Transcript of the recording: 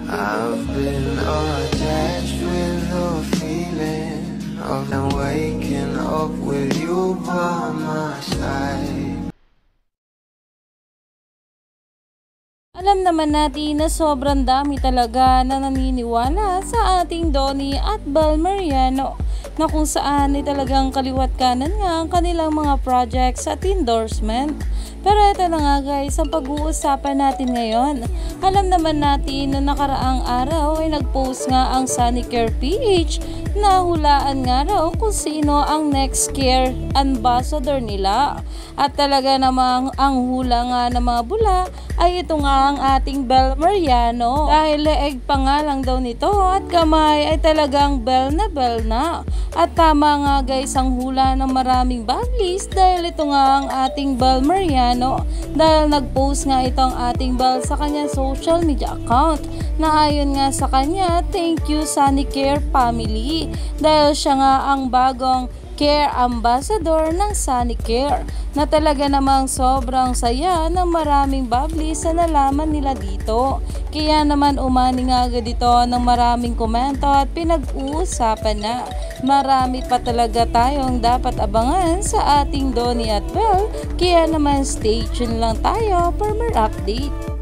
I've been attached with the feeling of waking up with you by my side. Alam naman natin na sobrang dami talaga na naniniwala sa ating Donnie at Bel Mariano na kung saan ay talagang kaliwat kanan nga ang kanilang mga projects at endorsement. Pero ito na nga guys, ang pag-uusapan natin ngayon. Alam naman natin na nakaraang araw ay nag-post nga ang Sonicare PH na hulaan nga raw kung sino ang next care ambassador nila. At talaga namang ang hula nga ng mga bula ay ito nga ang ating Bel Mariano. Dahil leeg pa nga lang daw nito at kamay ay talagang bel na. At tama nga guys ang hula ng maraming baglies dahil ito nga ang ating Bel Mariano. Dahil nag-post nga itong ating Bel sa kanyang social media account na ayon nga sa kanya, thank you Sonicare family. Dahil siya nga ang bagong care ambassador ng Sonicare na talaga namang sobrang saya ng maraming bablies sa nalaman nila dito. Kaya naman umani nga agad dito ng maraming komento at pinag-uusapan na. Marami pa talaga tayong dapat abangan sa ating Donnie at Bel, kaya naman stay tuned lang tayo for more update.